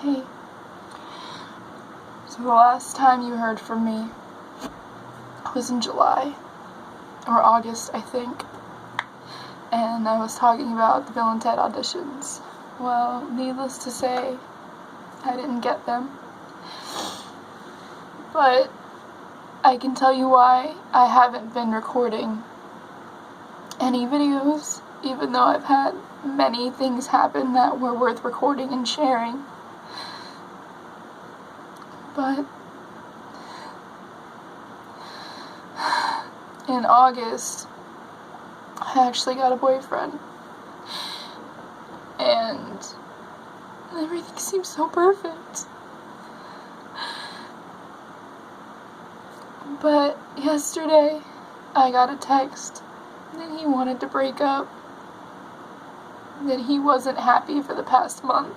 Hey. So the last time you heard from me was in July, or August, I think, and I was talking about the Bill and Ted auditions. Well, needless to say, I didn't get them, but I can tell you why I haven't been recording any videos, even though I've had many things happen that were worth recording and sharing. But in August, I actually got a boyfriend, and everything seems so perfect. But yesterday, I got a text that he wanted to break up, that he wasn't happy for the past month,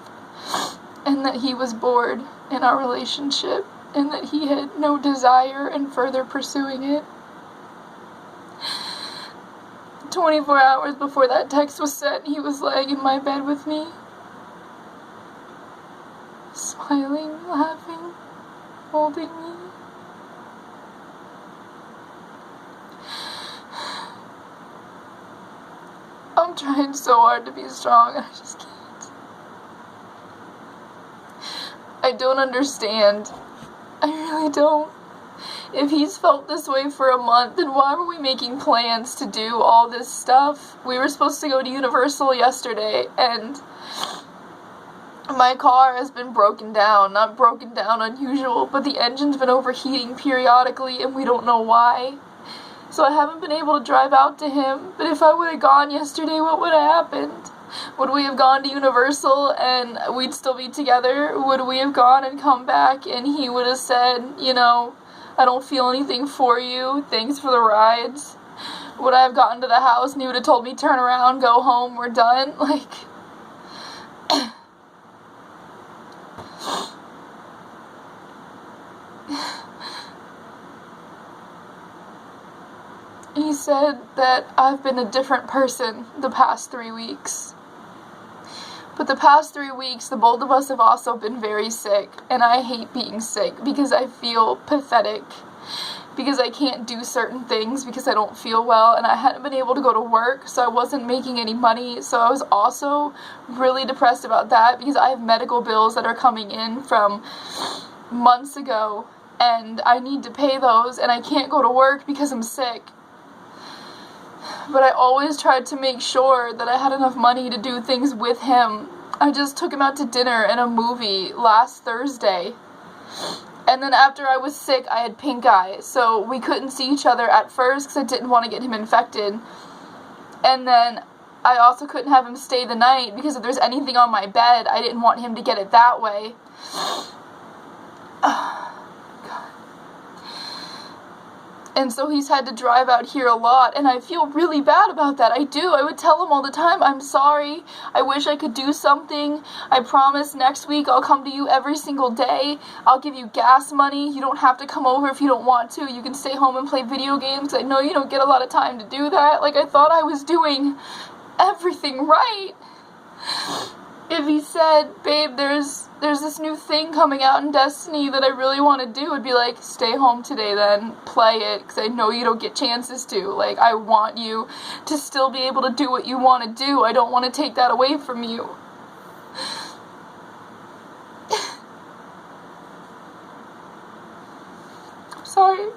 and that he was bored in our relationship, and that he had no desire in further pursuing it. 24 hours before that text was sent, he was laying in my bed with me, smiling, laughing, holding me. I'm trying so hard to be strong, and I just can't. I don't understand. I really don't. If he's felt this way for a month, then why were we making plans to do all this stuff? We were supposed to go to Universal yesterday, and my car has been broken down. Not broken down unusual, but the engine's been overheating periodically, and we don't know why. So I haven't been able to drive out to him, but if I would have gone yesterday, what would have happened? Would we have gone to Universal and we'd still be together? Would we have gone and come back and he would have said, you know, I don't feel anything for you, thanks for the rides? Would I have gotten to the house and he would have told me, turn around, go home, we're done? Like, he said that I've been a different person the past 3 weeks. But the past 3 weeks, the both of us have also been very sick, and I hate being sick because I feel pathetic, because I can't do certain things because I don't feel well, and I hadn't been able to go to work, so I wasn't making any money, so I was also really depressed about that because I have medical bills that are coming in from months ago, and I need to pay those, and I can't go to work because I'm sick. But I always tried to make sure that I had enough money to do things with him. I just took him out to dinner and a movie last Thursday. And then after I was sick, I had pink eye. So we couldn't see each other at first because I didn't want to get him infected. And then I also couldn't have him stay the night because if there's anything on my bed, I didn't want him to get it that way. And so he's had to drive out here a lot, and I feel really bad about that. I do. I would tell him all the time, I'm sorry. I wish I could do something. I promise next week I'll come to you every single day. I'll give you gas money. You don't have to come over if you don't want to. You can stay home and play video games. I know you don't get a lot of time to do that. Like, I thought I was doing everything right. If he said, babe, there's this new thing coming out in Destiny that I really want to do, I'd be like, stay home today then, play it, because I know you don't get chances to. Like, I want you to still be able to do what you want to do. I don't want to take that away from you. I'm sorry.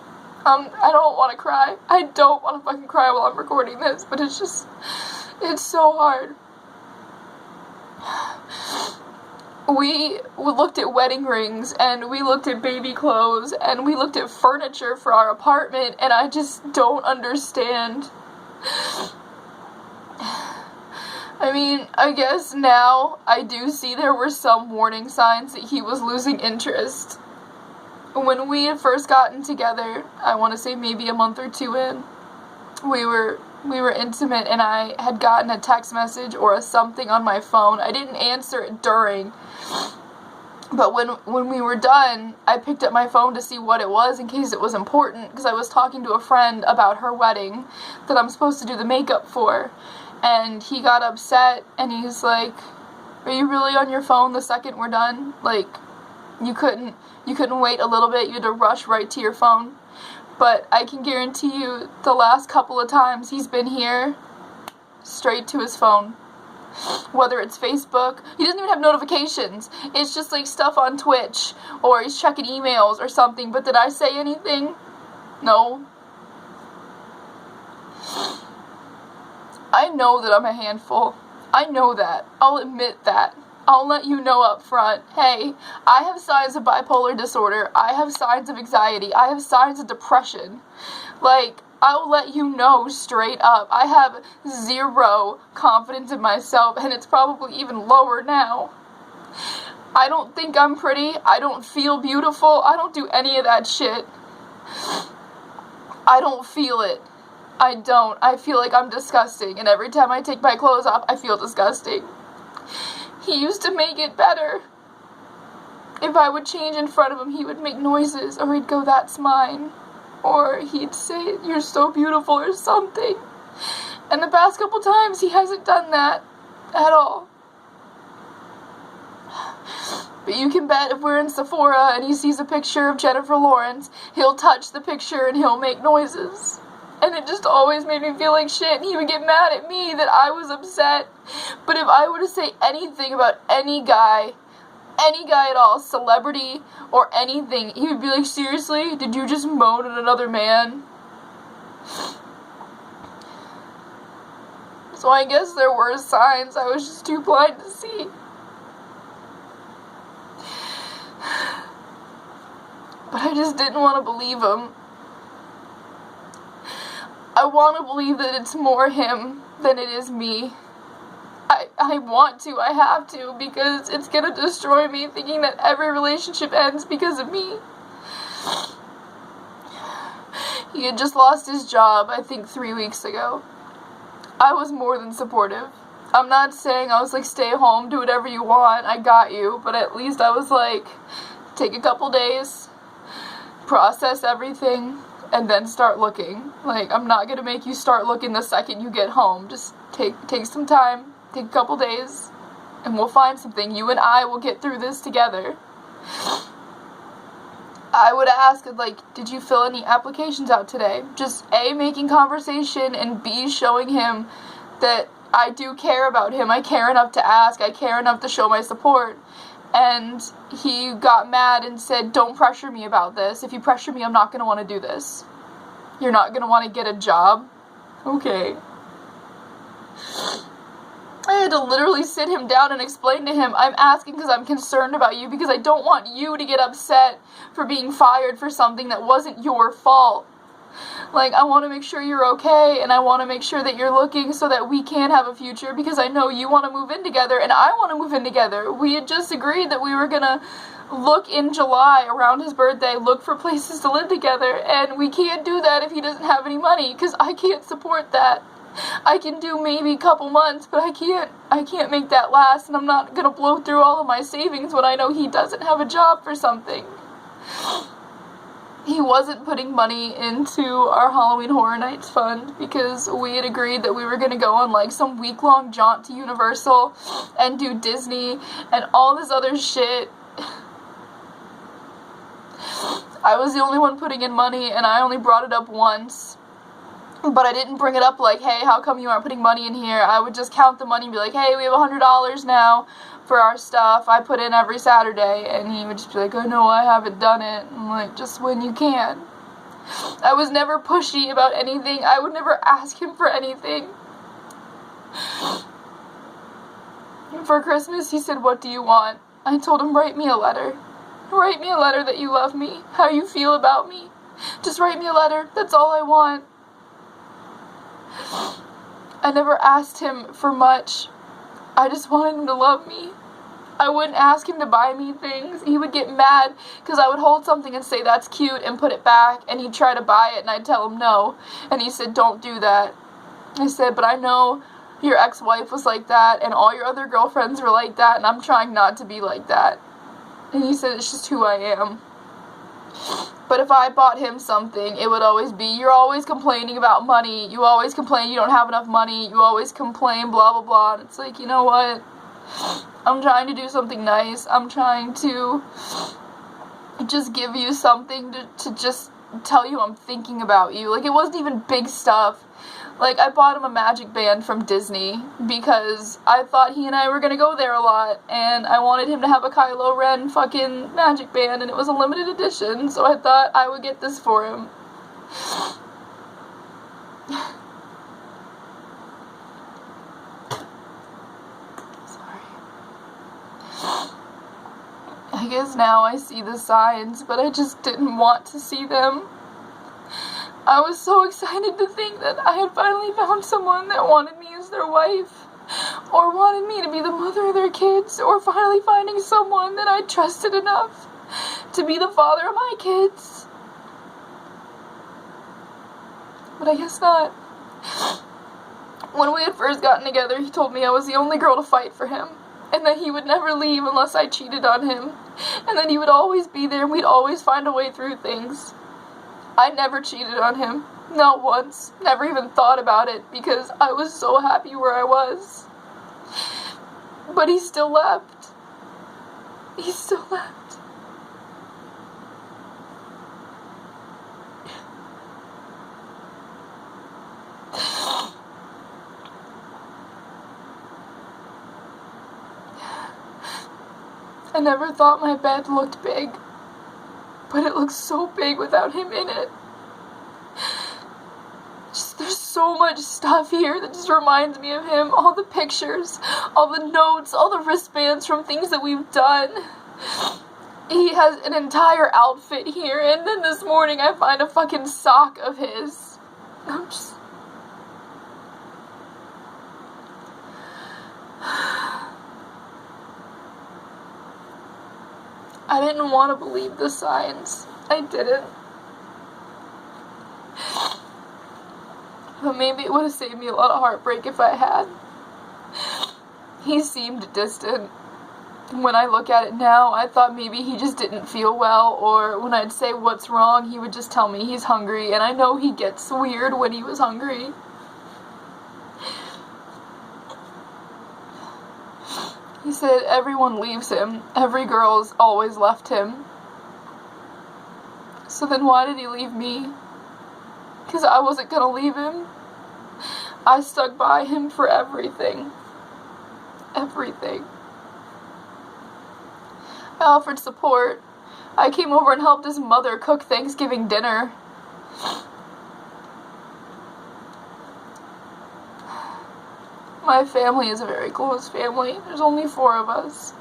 I don't want to cry. I don't want to fucking cry while I'm recording this, but it's so hard. We looked at wedding rings, and we looked at baby clothes, and we looked at furniture for our apartment, and I just don't understand. I mean, I guess now I do see there were some warning signs that he was losing interest. When we had first gotten together, I want to say maybe a month or two in, we were intimate, and I had gotten a text message or a something on my phone. I didn't answer it during, but when we were done, I picked up my phone to see what it was in case it was important, because I was talking to a friend about her wedding that I'm supposed to do the makeup for, and he got upset, and he's like, Are you really on your phone the second we're done? Like, you couldn't wait a little bit, you had to rush right to your phone. But I can guarantee you, the last couple of times he's been here, straight to his phone. Whether it's Facebook, he doesn't even have notifications. It's just like stuff on Twitch, or he's checking emails or something. But did I say anything? No. I know that I'm a handful. I know that. I'll admit that. I'll let you know up front, hey, I have signs of bipolar disorder, I have signs of anxiety, I have signs of depression. Like, I'll let you know straight up. I have zero confidence in myself, and it's probably even lower now. I don't think I'm pretty, I don't feel beautiful, I don't do any of that shit. I don't feel it. I don't. I feel like I'm disgusting, and every time I take my clothes off, I feel disgusting. He used to make it better. If I would change in front of him, he would make noises, or he'd go, that's mine. Or he'd say, you're so beautiful, or something. And the past couple times, he hasn't done that at all. But you can bet if we're in Sephora and he sees a picture of Jennifer Lawrence, he'll touch the picture and he'll make noises. And it just always made me feel like shit, and he would get mad at me that I was upset. But if I were to say anything about any guy at all, celebrity or anything, he would be like, seriously, did you just moan at another man? So I guess there were signs I was just too blind to see. But I just didn't want to believe him. I want to believe that it's more him than it is me. I want to, I have to, because it's gonna destroy me thinking that every relationship ends because of me. He had just lost his job, I think 3 weeks ago. I was more than supportive. I'm not saying I was like, stay home, do whatever you want, I got you, but at least I was like, take a couple days, process everything, and then start looking. Like, I'm not gonna make you start looking the second you get home. Just take some time, take a couple days, and we'll find something. You and I will get through this together. I would ask, like, did you fill any applications out today? Just A, making conversation, and B, showing him that I do care about him. I care enough to ask. I care enough to show my support. And he got mad and said, don't pressure me about this. If you pressure me, I'm not going to want to do this. You're not going to want to get a job? Okay. I had to literally sit him down and explain to him, I'm asking because I'm concerned about you, because I don't want you to get upset for being fired for something that wasn't your fault. Like, I want to make sure you're okay, and I want to make sure that you're looking so that we can have a future, because I know you want to move in together, and I want to move in together. We had just agreed that we were going to look in July, around his birthday, look for places to live together, and we can't do that if he doesn't have any money, because I can't support that. I can do maybe a couple months, but I can't make that last, and I'm not going to blow through all of my savings when I know he doesn't have a job for something. He wasn't putting money into our Halloween Horror Nights fund because we had agreed that we were going to go on like some week-long jaunt to Universal and do Disney and all this other shit. I was the only one putting in money, and I only brought it up once. But I didn't bring it up like, hey, how come you aren't putting money in here? I would just count the money and be like, hey, we have $100 now for our stuff. I put in every Saturday. And he would just be like, oh, no, I haven't done it. I'm like, just when you can. I was never pushy about anything. I would never ask him for anything. For Christmas, he said, what do you want? I told him, write me a letter. Write me a letter that you love me, how you feel about me. Just write me a letter. That's all I want. I never asked him for much. I just wanted him to love me. I wouldn't ask him to buy me things. He would get mad because I would hold something and say, that's cute, and put it back, and he'd try to buy it, and I'd tell him no. And he said, don't do that. I said, but I know your ex-wife was like that, and all your other girlfriends were like that, and I'm trying not to be like that. And he said, it's just who I am. But if I bought him something, it would always be, you're always complaining about money, you always complain you don't have enough money, you always complain, blah, blah, blah. And it's like, you know what? I'm trying to do something nice. I'm trying to just give you something to just tell you I'm thinking about you. Like, it wasn't even big stuff. Like, I bought him a magic band from Disney because I thought he and I were gonna go there a lot, and I wanted him to have a Kylo Ren fucking magic band, and it was a limited edition, so I thought I would get this for him. I guess now I see the signs, but I just didn't want to see them. I was so excited to think that I had finally found someone that wanted me as their wife, or wanted me to be the mother of their kids, or finally finding someone that I trusted enough to be the father of my kids. But I guess not. When we had first gotten together, he told me I was the only girl to fight for him, and that he would never leave unless I cheated on him, and that he would always be there and we'd always find a way through things. I never cheated on him, not once, never even thought about it, because I was so happy where I was. But he still left. He still left. I never thought my bed looked big, but it looks so big without him in it. There's so much stuff here that just reminds me of him. All the pictures, all the notes, all the wristbands from things that we've done. He has an entire outfit here, and then this morning I find a fucking sock of his. I didn't want to believe the signs. I didn't. But maybe it would have saved me a lot of heartbreak if I had. He seemed distant. When I look at it now, I thought maybe he just didn't feel well, or when I'd say what's wrong, he would just tell me he's hungry, and I know he gets weird when he was hungry. He said everyone leaves him. Every girl's always left him. So then why did he leave me? Because I wasn't gonna leave him. I stuck by him for everything. Everything. I offered support. I came over and helped his mother cook Thanksgiving dinner. My family is a very close family. There's only 4 of us.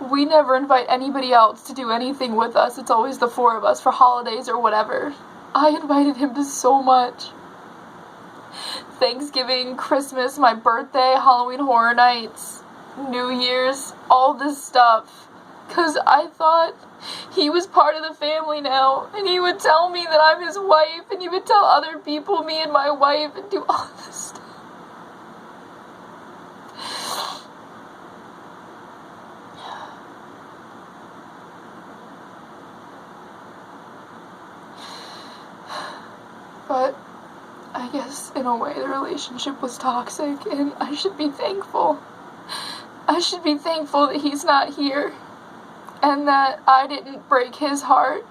We never invite anybody else to do anything with us. It's always the 4 of us for holidays or whatever. I invited him to so much. Thanksgiving, Christmas, my birthday, Halloween Horror Nights, New Year's, all this stuff. Because I thought he was part of the family now. And he would tell me that I'm his wife. And he would tell other people me and my wife and do all this stuff. But I guess in a way the relationship was toxic, and I should be thankful. I should be thankful that he's not here, and that I didn't break his heart.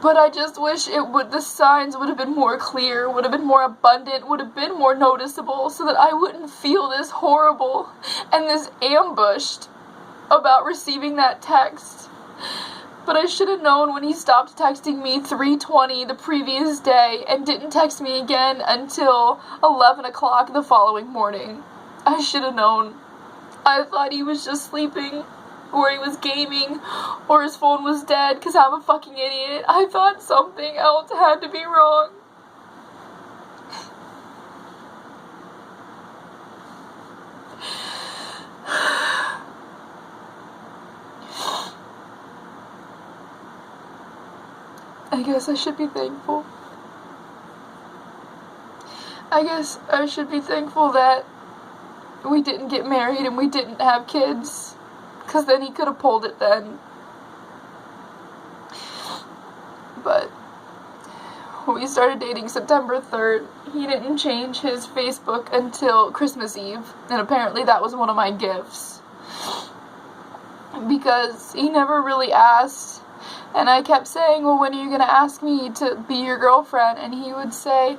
But I just wish the signs would have been more clear, would have been more abundant, would have been more noticeable, so that I wouldn't feel this horrible and this ambushed about receiving that text. But I should have known when he stopped texting me 3:20 the previous day and didn't text me again until 11 o'clock the following morning. I should have known. I thought he was just sleeping, or he was gaming, or his phone was dead because I'm a fucking idiot. I thought something else had to be wrong. I guess I should be thankful. I guess I should be thankful that we didn't get married and we didn't have kids, because then he could have pulled it then. But We started dating September 3rd. He didn't change his Facebook until Christmas Eve, and apparently that was one of my gifts. Because he never really asked, and I kept saying, well, when are you going to ask me to be your girlfriend? And he would say,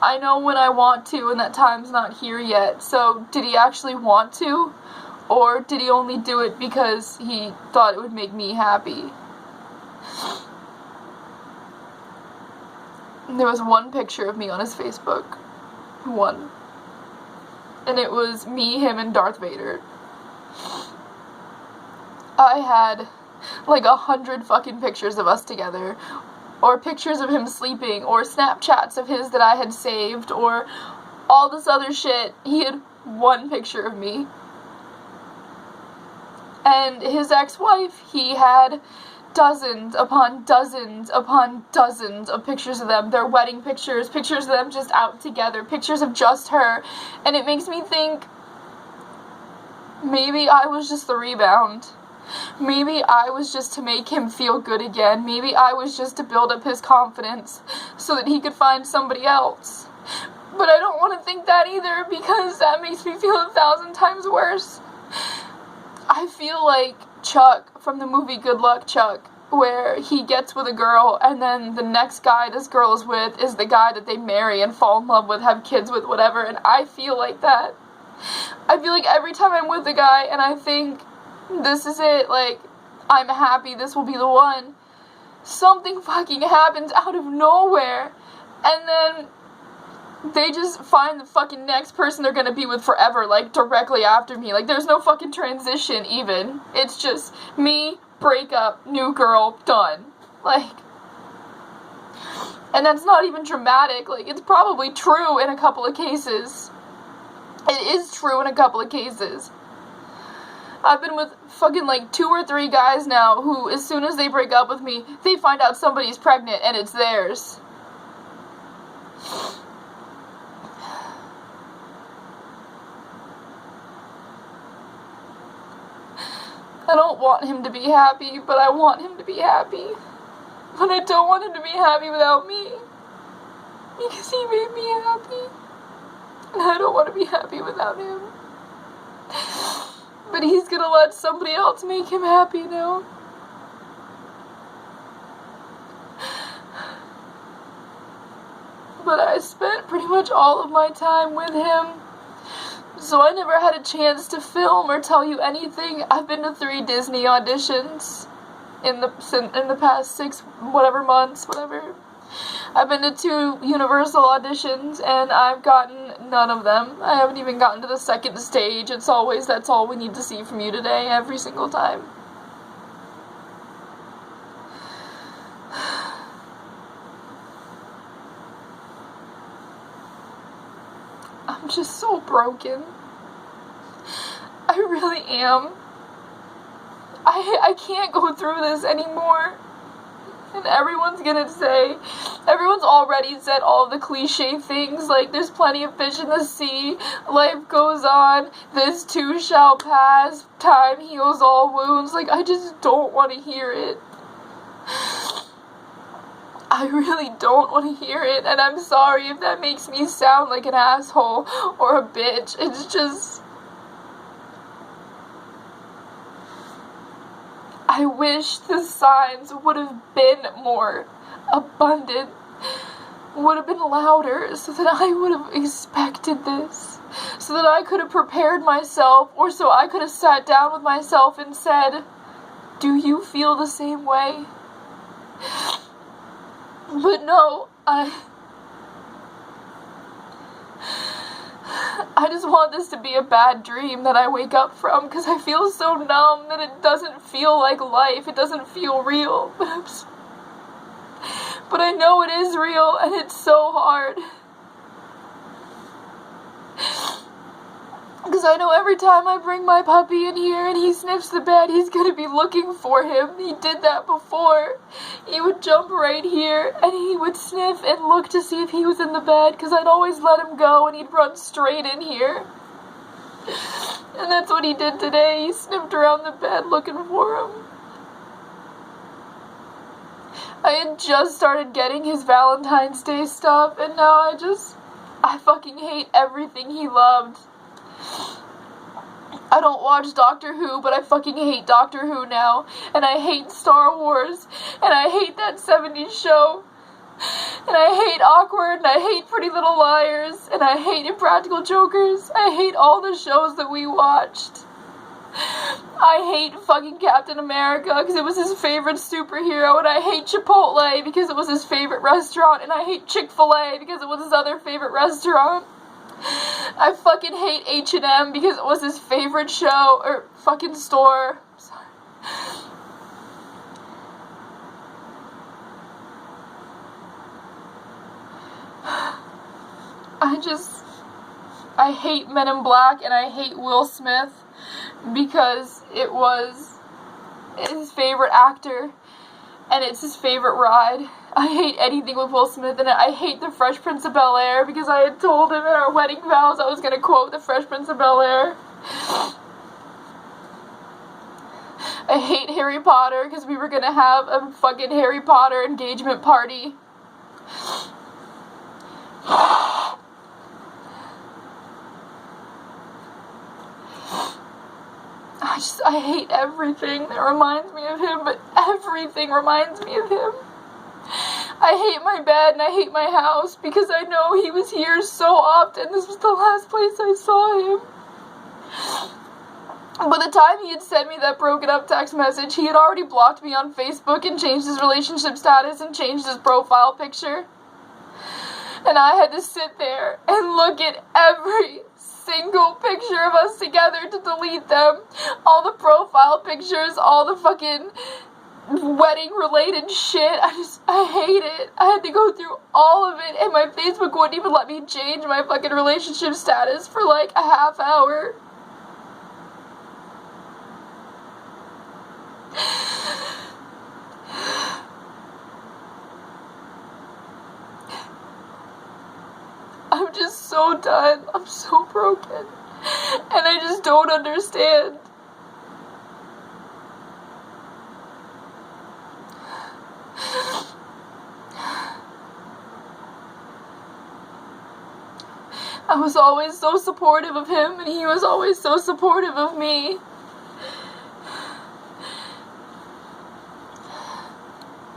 I know when I want to, and that time's not here yet. So, did he actually want to? Or did he only do it because he thought it would make me happy? There was one picture of me on his Facebook. One. And it was me, him, and Darth Vader. I had like 100 fucking pictures of us together. Or pictures of him sleeping. Or Snapchats of his that I had saved. Or all this other shit. He had one picture of me. And his ex-wife, he had dozens upon dozens upon dozens of pictures of them. Their wedding pictures, pictures of them just out together, pictures of just her. And it makes me think, maybe I was just the rebound. Maybe I was just to make him feel good again. Maybe I was just to build up his confidence so that he could find somebody else. But I don't want to think that either, because that makes me feel 1,000 times worse. I feel like Chuck from the movie Good Luck Chuck, where he gets with a girl and then the next guy this girl is with is the guy that they marry and fall in love with, have kids with, whatever, and I feel like that. I feel like every time I'm with a guy and I think, this is it, like, I'm happy, this will be the one, something fucking happens out of nowhere, and then they just find the fucking next person they're gonna be with forever, like, directly after me. Like, there's no fucking transition, even. It's just me, break up, new girl, done. Like, and that's not even dramatic. Like, it's probably true in a couple of cases. It is true in a couple of cases. I've been with fucking, like, 2 or 3 guys now who, as soon as they break up with me, they find out somebody's pregnant and it's theirs. I don't want him to be happy, but I want him to be happy. But I don't want him to be happy without me. Because he made me happy. And I don't want to be happy without him. But he's gonna let somebody else make him happy now. But I spent pretty much all of my time with him. So I never had a chance to film or tell you anything. I've been to 3 Disney auditions in the past 6 whatever months, whatever. I've been to 2 Universal auditions and I've gotten none of them. I haven't even gotten to the 2nd stage. It's always, that's all we need to see from you today, every single time. I'm just so broken. I really am. I can't go through this anymore. And everyone's already said all the cliche things, like, there's plenty of fish in the sea, life goes on, this too shall pass, time heals all wounds. Like, I just don't want to hear it. I really don't want to hear it, and I'm sorry if that makes me sound like an asshole or a bitch. It's just, I wish the signs would have been more abundant, would have been louder, so that I would have expected this, so that I could have prepared myself, or so I could have sat down with myself and said, do you feel the same way? But no, I just want this to be a bad dream that I wake up from, because I feel so numb that it doesn't feel like life, it doesn't feel real, but I know it is real, and it's so hard. Because I know every time I bring my puppy in here and he sniffs the bed, he's going to be looking for him. He did that before. He would jump right here and he would sniff and look to see if he was in the bed, because I'd always let him go and he'd run straight in here. And that's what he did today. He sniffed around the bed looking for him. I had just started getting his Valentine's Day stuff, and now I fucking hate everything he loved. I don't watch Doctor Who, but I fucking hate Doctor Who now, and I hate Star Wars, and I hate that 70s show, and I hate Awkward, and I hate Pretty Little Liars, and I hate Impractical Jokers. I hate all the shows that we watched. I hate fucking Captain America because it was his favorite superhero, and I hate Chipotle because it was his favorite restaurant, and I hate Chick-fil-A because it was his other favorite restaurant. I fucking hate H&M because it was his favorite show, or fucking store. Sorry. I hate Men in Black, and I hate Will Smith because it was his favorite actor, and it's his favorite ride. I hate anything with Will Smith in it. I hate The Fresh Prince of Bel-Air because I had told him in our wedding vows I was going to quote The Fresh Prince of Bel-Air. I hate Harry Potter because we were going to have a fucking Harry Potter engagement party. I hate everything that reminds me of him, but everything reminds me of him. I hate my bed and I hate my house because I know he was here so often. This was the last place I saw him. By the time he had sent me that broken up text message, he had already blocked me on Facebook and changed his relationship status and changed his profile picture. And I had to sit there and look at every single picture of us together to delete them. All the profile pictures, all the fucking wedding related shit. I hate it. I had to go through all of it, and my Facebook wouldn't even let me change my fucking relationship status for like a half hour. I'm just so done. I'm so broken. And I just don't understand. I was always so supportive of him, and he was always so supportive of me.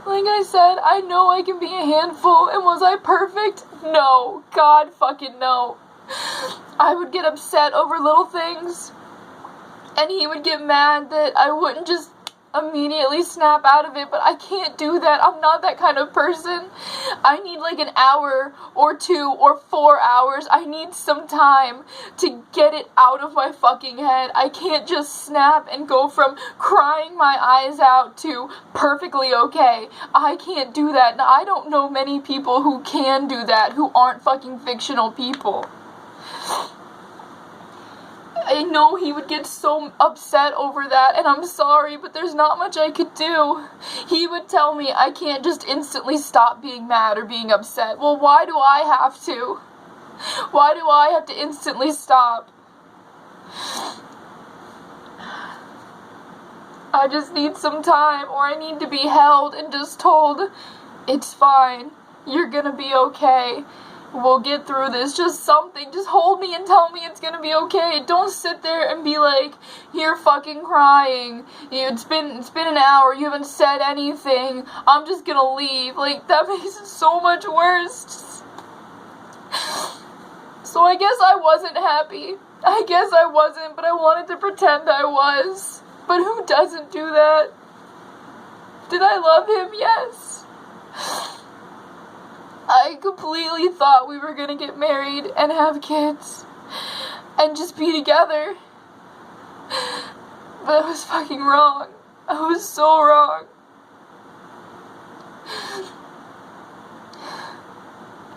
Like I said, I know I can be a handful, and was I perfect? No. God fucking no. I would get upset over little things, and he would get mad that I wouldn't just immediately snap out of it, but I can't do that. I'm not that kind of person. I need like an hour or 2 or 4 hours. I need some time to get it out of my fucking head. I can't just snap and go from crying my eyes out to perfectly okay. I can't do that. Now, I don't know many people who can do that, who aren't fucking fictional people. I know he would get so upset over that, and I'm sorry, but there's not much I could do. He would tell me I can't just instantly stop being mad or being upset. Well, why do I have to? Why do I have to instantly stop? I just need some time, or I need to be held and just told, it's fine, you're gonna be okay. We'll get through this. Just something. Just hold me and tell me it's gonna be okay. Don't sit there and be like, you're fucking crying. It's been an hour. You haven't said anything. I'm just gonna leave. Like, that makes it so much worse. So I guess I wasn't happy. I guess I wasn't, but I wanted to pretend I was. But who doesn't do that? Did I love him? Yes. I completely thought we were gonna get married and have kids and just be together. But I was fucking wrong. I was so wrong.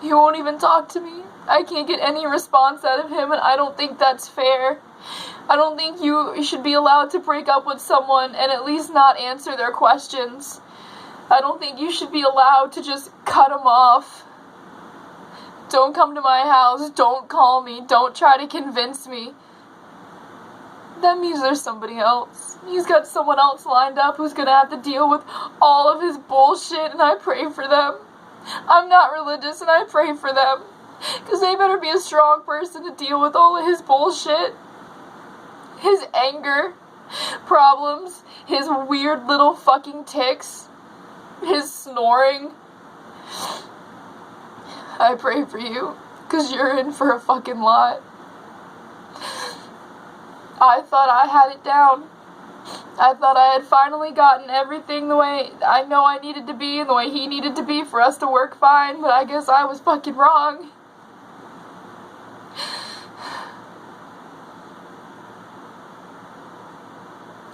He won't even talk to me. I can't get any response out of him, and I don't think that's fair. I don't think you should be allowed to break up with someone and at least not answer their questions. I don't think you should be allowed to just cut them off. Don't come to my house. Don't call me. Don't try to convince me. that means there's somebody else. He's got someone else lined up who's gonna have to deal with all of his bullshit, and I pray for them. I'm not religious, and I pray for them. Because they better be a strong person to deal with all of his bullshit. His anger problems, his weird little fucking tics, his snoring. I pray for you, because you're in for a fucking lot. I thought I had it down. I thought I had finally gotten everything the way I know I needed to be and the way he needed to be for us to work fine, but I guess I was fucking wrong.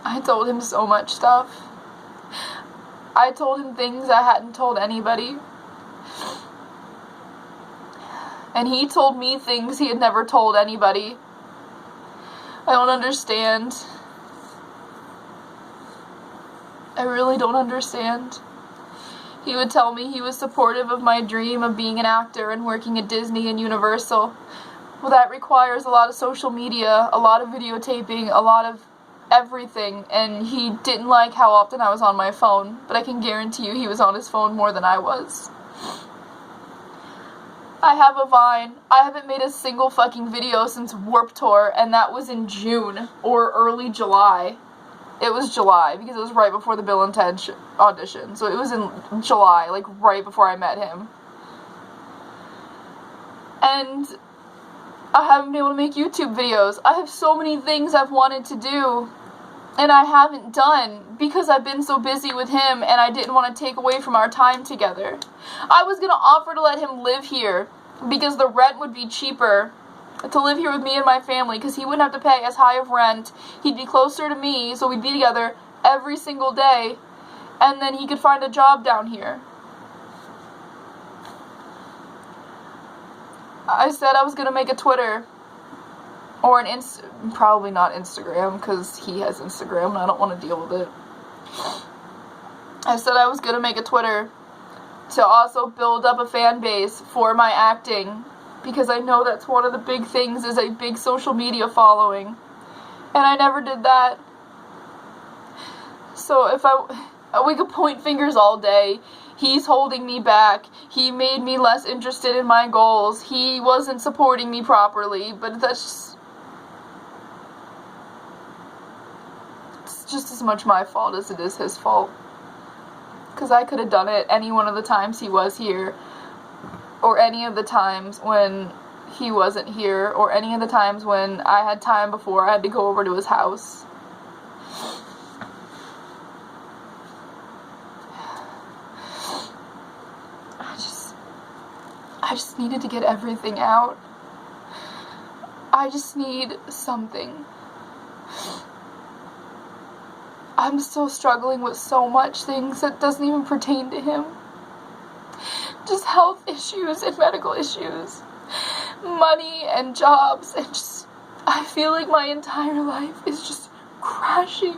I told him so much stuff. I told him things I hadn't told anybody. And he told me things he had never told anybody. I don't understand. I really don't understand. He would tell me he was supportive of my dream of being an actor and working at Disney and Universal. Well, that requires a lot of social media, a lot of videotaping, a lot of everything, and he didn't like how often I was on my phone, but I can guarantee you he was on his phone more than I was. I have a Vine. I haven't made a single fucking video since Warped Tour, and that was in June or early July. It was July, because it was right before the Bill and Ted audition, so it was in July, like right before I met him. And I haven't been able to make YouTube videos. I have so many things I've wanted to do, and I haven't done because I've been so busy with him and I didn't want to take away from our time together. I was going to offer to let him live here because the rent would be cheaper to live here with me and my family because he wouldn't have to pay as high of rent. He'd be closer to me, so we'd be together every single day, and then he could find a job down here. I said I was going to make a Twitter or an probably not Instagram because he has Instagram and I don't want to deal with it. I said I was going to make a Twitter to also build up a fan base for my acting because I know that's one of the big things is a big social media following, and I never did that. So we could point fingers all day. He's holding me back. He made me less interested in my goals. He wasn't supporting me properly, but it's just as much my fault as it is his fault. Because I could have done it any one of the times he was here, or any of the times when he wasn't here, or any of the times when I had time before I had to go over to his house. I just needed to get everything out. I just need something. I'm still struggling with so much things that doesn't even pertain to him. Just health issues and medical issues. Money and jobs, and just, I feel like my entire life is just crashing.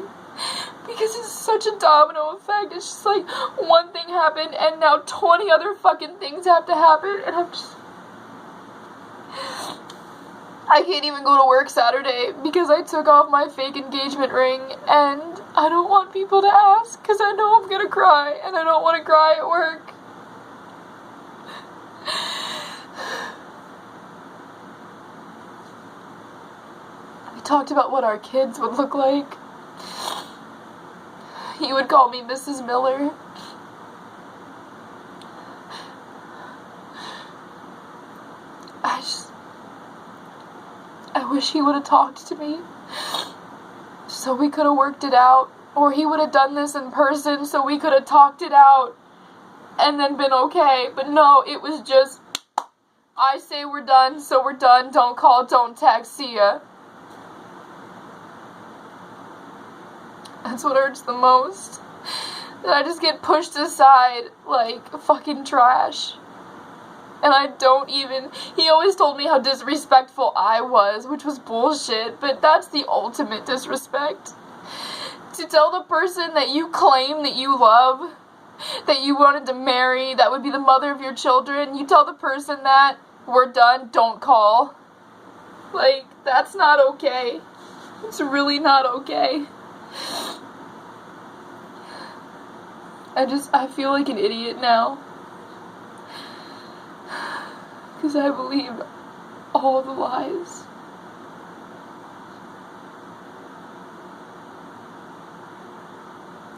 Because it's such a domino effect. It's just like one thing happened and now 20 other fucking things have to happen, and I can't even go to work Saturday because I took off my fake engagement ring, and I don't want people to ask because I know I'm gonna cry and I don't want to cry at work. We talked about what our kids would look like. He would call me Mrs. Miller. I wish he would have talked to me so we could have worked it out, or he would have done this in person so we could have talked it out and then been okay. But no, it was just, I say we're done, so we're done. Don't call, don't text, see ya. That's what hurts the most. That I just get pushed aside like fucking trash. And I don't even... He always told me how disrespectful I was, which was bullshit, but that's the ultimate disrespect. To tell the person that you claim that you love, that you wanted to marry, that would be the mother of your children, you tell the person that, we're done, don't call. Like, that's not okay. It's really not okay. I feel like an idiot now. Because I believe all of the lies.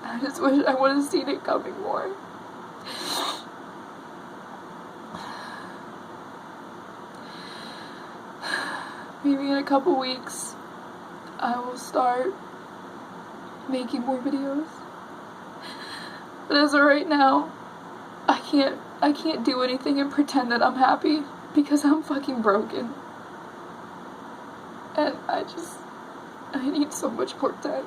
I just wish I would have seen it coming more. Maybe in a couple weeks, I will start making more videos. But as of right now, I can't do anything and pretend that I'm happy because I'm fucking broken. And I need so much more time.